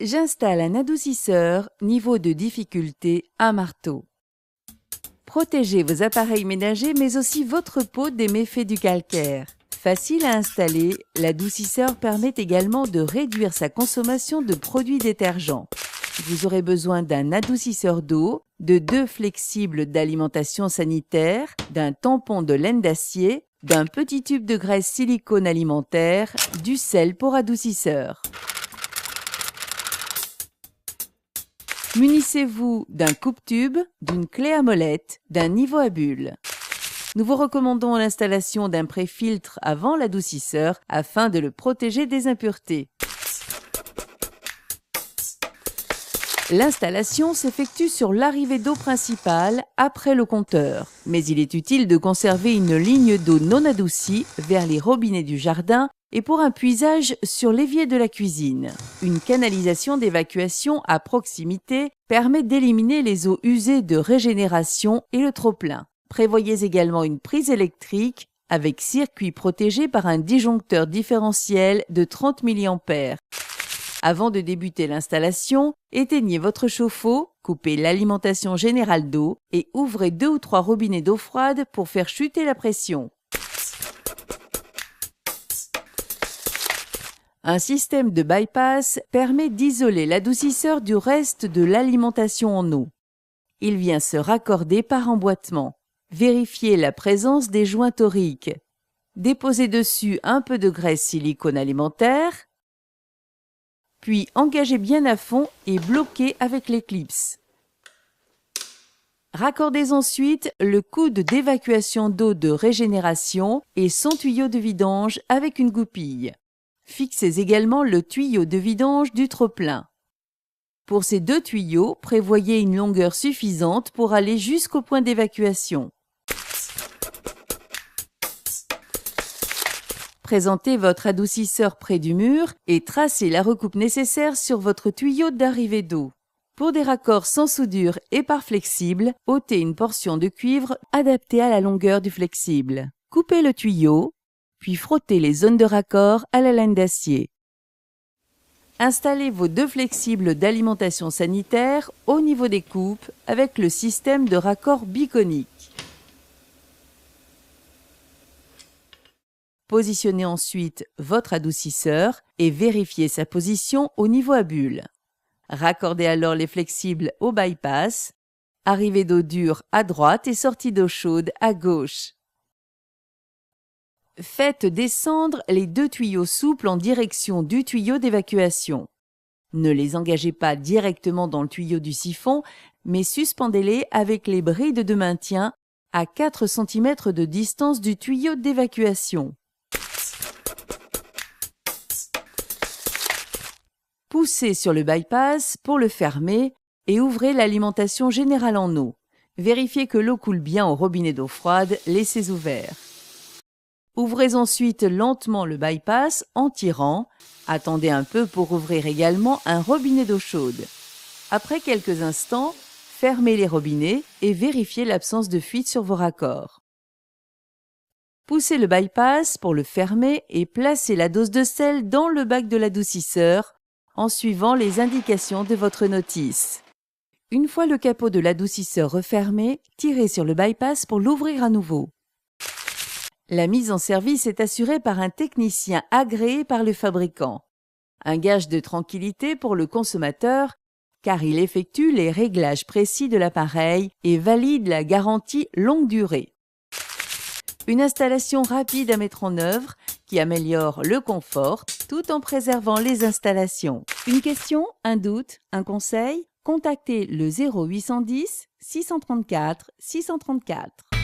J'installe un adoucisseur, niveau de difficulté 1 marteau. Protégez vos appareils ménagers mais aussi votre peau des méfaits du calcaire. Facile à installer, l'adoucisseur permet également de réduire sa consommation de produits détergents. Vous aurez besoin d'un adoucisseur d'eau, de 2 flexibles d'alimentation sanitaire, d'un tampon de laine d'acier, d'un petit tube de graisse silicone alimentaire, du sel pour adoucisseur. Munissez-vous d'un coupe-tube, d'une clé à molette, d'un niveau à bulles. Nous vous recommandons l'installation d'un pré-filtre avant l'adoucisseur afin de le protéger des impuretés. L'installation s'effectue sur l'arrivée d'eau principale après le compteur, mais il est utile de conserver une ligne d'eau non adoucie vers les robinets du jardin et pour un puisage sur l'évier de la cuisine. Une canalisation d'évacuation à proximité permet d'éliminer les eaux usées de régénération et le trop-plein. Prévoyez également une prise électrique avec circuit protégé par un disjoncteur différentiel de 30 mA. Avant de débuter l'installation, éteignez votre chauffe-eau, coupez l'alimentation générale d'eau et ouvrez 2 ou 3 robinets d'eau froide pour faire chuter la pression. Un système de bypass permet d'isoler l'adoucisseur du reste de l'alimentation en eau. Il vient se raccorder par emboîtement. Vérifiez la présence des joints toriques. Déposez dessus un peu de graisse silicone alimentaire, puis engagez bien à fond et bloquez avec les clips. Raccordez ensuite le coude d'évacuation d'eau de régénération et son tuyau de vidange avec une goupille. Fixez également le tuyau de vidange du trop-plein. Pour ces 2 tuyaux, prévoyez une longueur suffisante pour aller jusqu'au point d'évacuation. Présentez votre adoucisseur près du mur et tracez la recoupe nécessaire sur votre tuyau d'arrivée d'eau. Pour des raccords sans soudure et par flexible, ôtez une portion de cuivre adaptée à la longueur du flexible. Coupez le tuyau, puis frottez les zones de raccord à la laine d'acier. Installez vos 2 flexibles d'alimentation sanitaire au niveau des coupes avec le système de raccord biconique. Positionnez ensuite votre adoucisseur et vérifiez sa position au niveau à bulles. Raccordez alors les flexibles au bypass, arrivée d'eau dure à droite et sortie d'eau chaude à gauche. Faites descendre les 2 tuyaux souples en direction du tuyau d'évacuation. Ne les engagez pas directement dans le tuyau du siphon, mais suspendez-les avec les brides de maintien à 4 cm de distance du tuyau d'évacuation. Poussez sur le bypass pour le fermer et ouvrez l'alimentation générale en eau. Vérifiez que l'eau coule bien au robinet d'eau froide laissé ouvert. Ouvrez ensuite lentement le bypass en tirant. Attendez un peu pour ouvrir également un robinet d'eau chaude. Après quelques instants, fermez les robinets et vérifiez l'absence de fuite sur vos raccords. Poussez le bypass pour le fermer et placez la dose de sel dans le bac de l'adoucisseur en suivant les indications de votre notice. Une fois le capot de l'adoucisseur refermé, tirez sur le bypass pour l'ouvrir à nouveau. La mise en service est assurée par un technicien agréé par le fabricant. Un gage de tranquillité pour le consommateur car il effectue les réglages précis de l'appareil et valide la garantie longue durée. Une installation rapide à mettre en œuvre qui améliore le confort tout en préservant les installations. Une question, un doute, un conseil? Contactez le 0810 634 634.